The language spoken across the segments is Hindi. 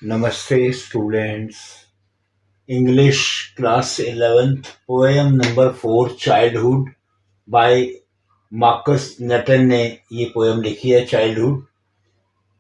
Namaste students. English class 11th poem number 4 Childhood by Marcus नटन ने ये पोएम लिखी है चाइल्डहुड।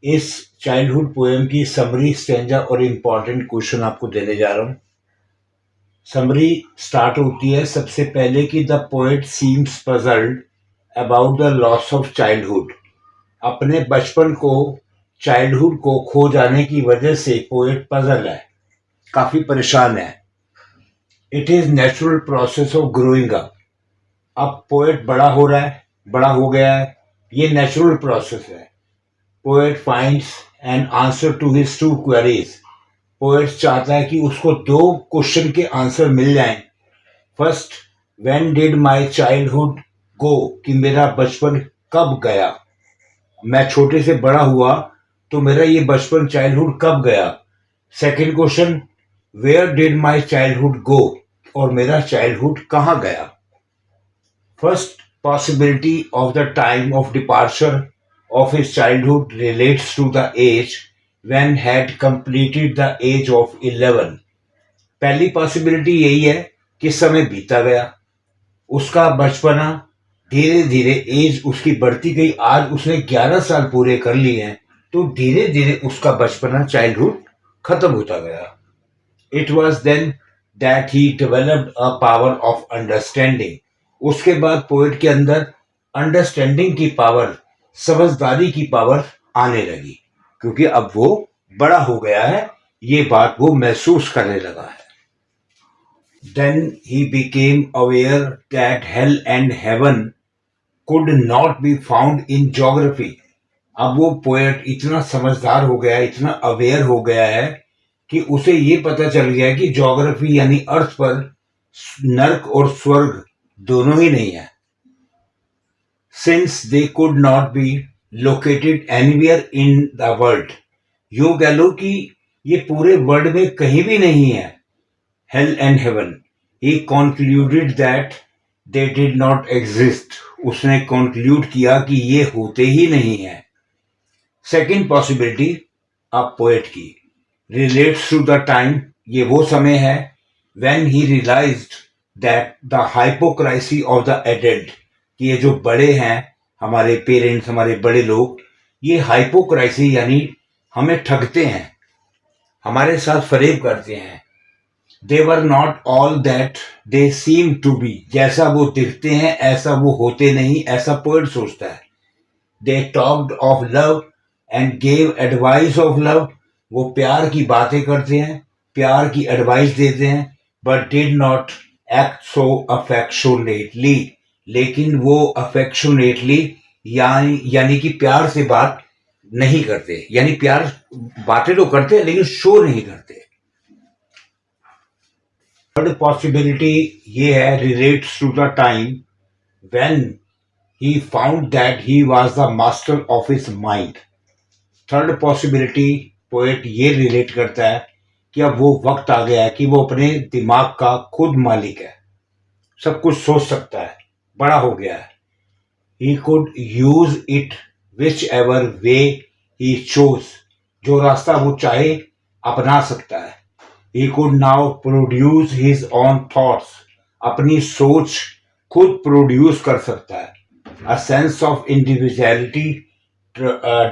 इस चाइल्डहुड पोएम की समरी स्टेंजा और इम्पोर्टेंट क्वेश्चन आपको देने जा रहा हूँ। समरी स्टार्ट होती है सबसे पहले कि the poet seems puzzled about the loss of childhood. अपने बचपन को चाइल्डहुड को खो जाने की वजह से पोएट पजल है, काफी परेशान है। It is natural process of growing up. अब पोएट बड़ा हो रहा है, बड़ा हो गया है, ये नेचुरल प्रोसेस है। Poet finds an answer to his two queries. Poet चाहता है कि उसको दो क्वेश्चन के आंसर मिल जाएं। First, when did my childhood go, कि मेरा बचपन कब गया, मैं छोटे से बड़ा हुआ तो मेरा ये बचपन चाइल्डहुड कब गया। Second question, where did my childhood go, और मेरा चाइल्डहुड कहाँ गया। First possibility of the time of departure of his childhood relates to the age when had completed the age of 11। पहली पॉसिबिलिटी यही है कि समय बीता गया, उसका बचपना धीरे धीरे एज उसकी बढ़ती गई। आज उसने 11 साल पूरे कर लिए हैं, तो धीरे धीरे उसका बचपना चाइल्डहुड खत्म होता गया। It was then that he developed a power of understanding. उसके बाद पोएट के अंदर अंडरस्टैंडिंग की पावर, समझदारी की पावर आने लगी, क्योंकि अब वो बड़ा हो गया है, ये बात वो महसूस करने लगा है। Then he became aware that hell and heaven could not be found in geography. अब वो पोएट इतना समझदार हो गया है, इतना अवेयर हो गया है कि उसे ये पता चल गया कि ज्योग्राफी यानी अर्थ पर नर्क और स्वर्ग दोनों ही नहीं है। Since they could not be located anywhere in the world, यूं कह लो कि ये पूरे वर्ल्ड में कहीं भी नहीं है hell and heaven. He concluded that they did not exist. उसने कॉन्क्लूड किया कि ये होते ही नहीं है। सेकेंड पॉसिबिलिटी अब पोएट की रिलेट्स टू द टाइम, ये वो समय है when he realised that the hypocrisy of the adult, कि ये जो बड़े हैं, हमारे पेरेंट्स, हमारे बड़े लोग, ये हाइपोक्रासी यानी हमें ठगते हैं, हमारे साथ फरेब करते हैं। They were not all that they seem to be, जैसा वो दिखते हैं ऐसा वो होते नहीं, ऐसा पोएट सोचता है। They talked of love and gave advice of love, वो प्यार की बातें करते हैं, प्यार की एडवाइस देते हैं, but did not act so affectionately, लेकिन वो अफेक्शनेटली यानी कि प्यार से बात नहीं करते, यानी प्यार बातें तो करते हैं लेकिन शो नहीं करते। थर्ड पॉसिबिलिटी ये है relates to the time when he found that he was the master of his mind. Third possibility poet ये रिलेट करता है कि अब वो वक्त आ गया है कि वो अपने दिमाग का खुद मालिक है, सब कुछ सोच सकता है, बड़ा हो गया है। He could use it which ever way he chose, जो रास्ता वो चाहे अपना सकता है। He could now produce his own thoughts, अपनी सोच खुद प्रोड्यूस कर सकता है। A sense of individuality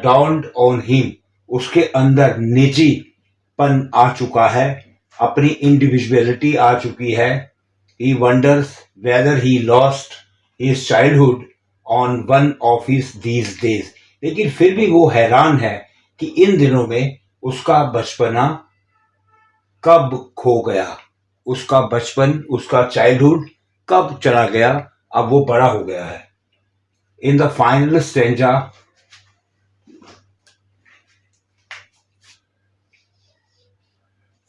dawned on him, उसके अंदर निजीपन आ चुका है, अपनी इंडिविजुअलिटी आ चुकी है। He wonders whether he lost his childhood on one of his these days, लेकिन फिर भी वो हैरान है कि इन दिनों में उसका बचपना कब खो गया, उसका बचपन, उसका चाइल्डहुड कब चला गया, अब वो बड़ा हो गया है। इन द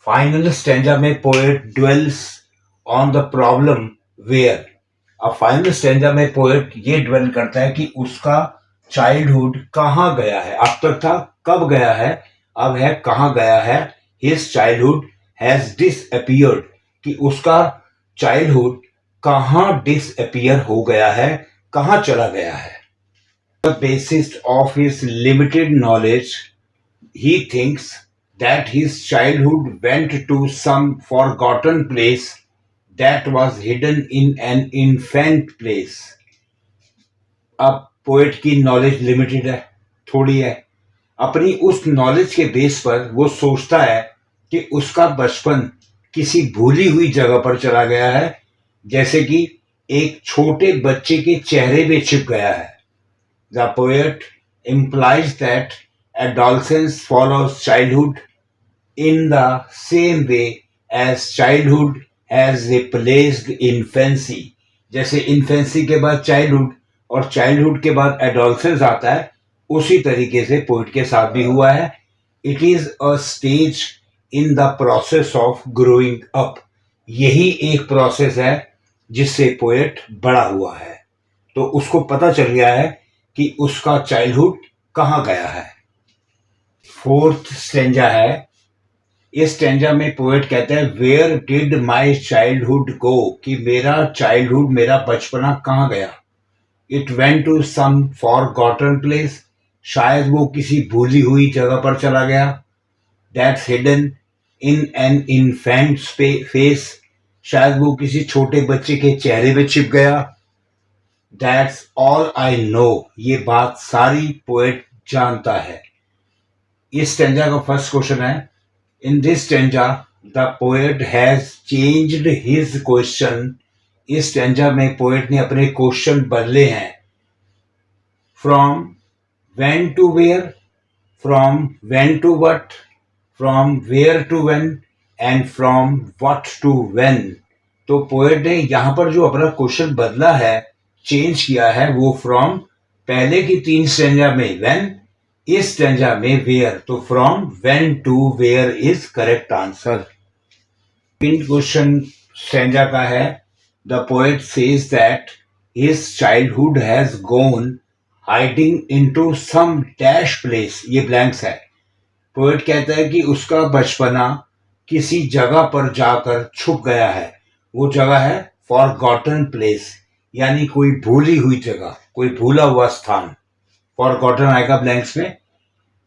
फाइनल स्टेंजा में poet dwells on the problem where. अब फाइनल स्टेंजा में पोएट ये ड्वेल करता है कि उसका चाइल्डहुड कहाँ गया है, अब तक था कब गया है, अब है कहाँ गया है। हिज चाइल्डहुड हैज डिसअपियर्ड, कि उसका चाइल्डहुड कहाँ डिसअपियर हो गया है, कहाँ चला गया है। The basis of his limited knowledge he thinks that his childhood went to some forgotten place that was hidden in an infant place. अब पोएट की नॉलेज लिमिटेड है, थोड़ी है। अपनी उस नॉलेज के बेस पर वो सोचता है कि उसका बचपन किसी भूली हुई जगह पर चला गया है, जैसे कि एक छोटे बच्चे के चेहरे पे छिप गया है। The poet implies that adolescence follows childhood in the same way as childhood has replaced infancy. जैसे इन्फेंसी के बाद चाइल्डहुड और चाइल्डहुड के बाद एडोलसेंस आता है, उसी तरीके से पोइट के साथ भी हुआ है। It is a stage in the process of growing up. यही एक प्रोसेस है जिससे पोएट बड़ा हुआ है। तो उसको पता चल गया है कि उसका चाइल्डहुड कहाँ गया है। फोर्थ स्टेंजा है। इस स्टेंजा में पोएट कहते हैं where did my childhood go, कि मेरा चाइल्डहुड, मेरा बचपना कहाँ गया। It went to some forgotten place, शायद वो किसी भूली हुई जगह पर चला गया। That's hidden in an infant face, शायद वो किसी छोटे बच्चे के चेहरे पे छिप गया। दैट्स ऑल आई नो, ये बात सारी पोएट जानता है। इस स्टेंजा का फर्स्ट क्वेश्चन है, in this stanza the poet has changed his question. इस स्टेंजा में पोएट ने अपने क्वेश्चन बदले हैं। From when to where, from when to what, from where to when and from what to when. तो पोएट ने यहाँ पर जो अपना क्वेश्चन बदला है, चेंज किया है, वो फ्रॉम पहले की 3 स्टेंजा में व्हेन, इस स्टेंजा में वेयर। तो from when to where is correct answer. Question stanza का है, the poet says that his childhood has gone hiding into some dash place. ये ब्लैंक्स है। पोएट कहता है कि उसका बचपना किसी जगह पर जाकर छुप गया है। वो जगह है फॉरगॉटन प्लेस, यानी कोई भूली हुई जगह, कोई भूला हुआ स्थान। फॉरगॉटन आएगा ब्लैंक्स में।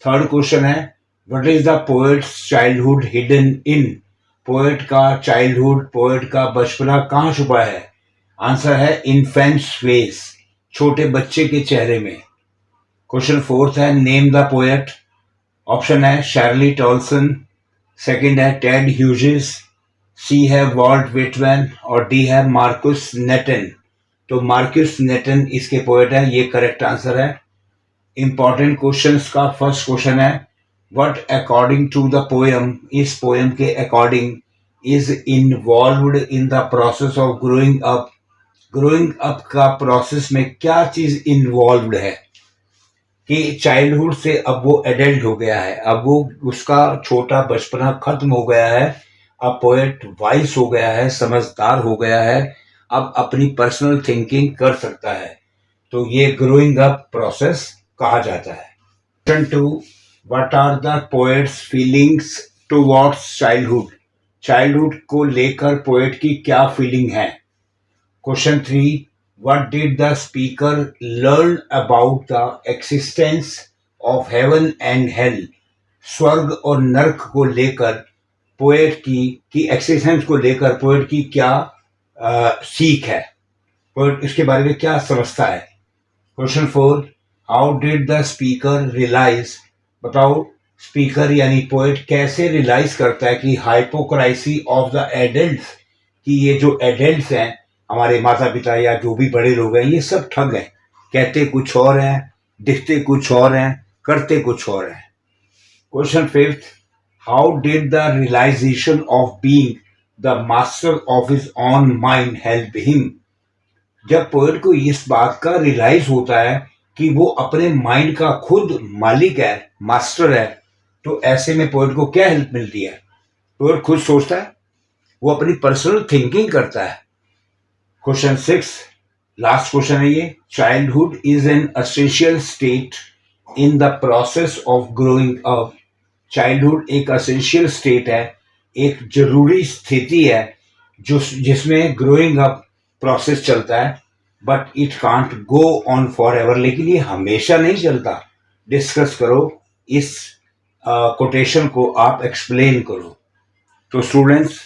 थर्ड क्वेश्चन है, what is the poets childhood hidden in. Poet का चाइल्डहुड, पोएट का बचपना कहाँ छुपा है। आंसर है इन्फेंट्स फेस, छोटे बच्चे के चेहरे में। क्वेश्चन फोर्थ है, नेम द पोएट। ऑप्शन है शर्ली टॉल्सन, सेकंड है टेड ह्यूजेस, सी है वॉल्ट विटमैन और डी है मार्कस नेटन। तो मार्कस नेटन इसके पोएट है, ये करेक्ट आंसर है। इंपॉर्टेंट क्वेश्चंस का फर्स्ट क्वेश्चन है, what according to the poem, इस पोएम के according is involved in the process of growing up. Growing up का प्रोसेस में क्या चीज इन्वॉल्व्ड है, कि चाइल्डहुड से अब वो एडल्ट हो गया है, अब वो उसका छोटा बचपना खत्म हो गया है, अब पोएट वाइस हो गया है, समझदार हो गया है, अब अपनी पर्सनल थिंकिंग कर सकता है। तो ये ग्रोइंग अप प्रोसेस कहा जाता है। Question 2, what are the poet's feelings towards childhood. Childhood को लेकर पोएट की क्या फीलिंग है। Question 3, what did the speaker learn about the existence of heaven and hell। स्वर्ग और नरक को लेकर पोएट की एक्सिस्टेंस को लेकर पोएट की क्या सीख है, पोएट इसके बारे में क्या समझता है। Question 4, how did the speaker realise. बताओ स्पीकर यानी पोएट कैसे रियलाइज करता है कि हाइपोक्राइसी ऑफ द एडल्ट्स, कि ये जो एडल्ट्स हैं, हमारे माता पिता या जो भी बड़े लोग हैं, ये सब ठग हैं, कहते कुछ और हैं, दिखते कुछ और हैं, करते कुछ और हैं। Question 5, how did the realisation of being the master of his own mind help him. जब पोएट को इस बात का रियलाइज होता है कि वो अपने माइंड का खुद मालिक है, मास्टर है, तो ऐसे में पोएट को क्या हेल्प मिलती है। पोएट खुद सोचता है, वो अपनी पर्सनल थिंकिंग करता है। क्वेश्चन 6, लास्ट क्वेश्चन है ये, childhood is an essential state in the process of growing up. Childhood एक एसेंशियल स्टेट है, एक जरूरी स्थिति है जिसमें ग्रोइंग अप प्रोसेस चलता है, but it can't go on for ever, लेकिन ये हमेशा नहीं चलता। डिस्कस करो इस कोटेशन को आप एक्सप्लेन करो। तो स्टूडेंट्स,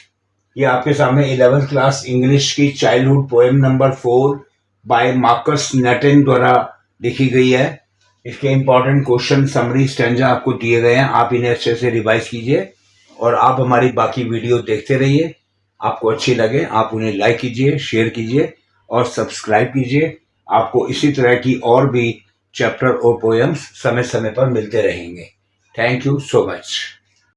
ये आपके सामने 11th क्लास इंग्लिश की childhood poem number 4 by Markus Natan द्वारा लिखी गई है। इसके इंपॉर्टेंट क्वेश्चन, समरी, स्टैंजा आपको दिए गए हैं। आप इन्हें अच्छे से रिवाइज कीजिए और आप हमारी बाकी वीडियो देखते रहिए। आपको अच्छी लगे आप उन्हें लाइक कीजिए, शेयर कीजिए और सब्सक्राइब कीजिए। आपको इसी तरह की और भी चैप्टर और पोएम्स समय समय पर मिलते रहेंगे। Thank you so much.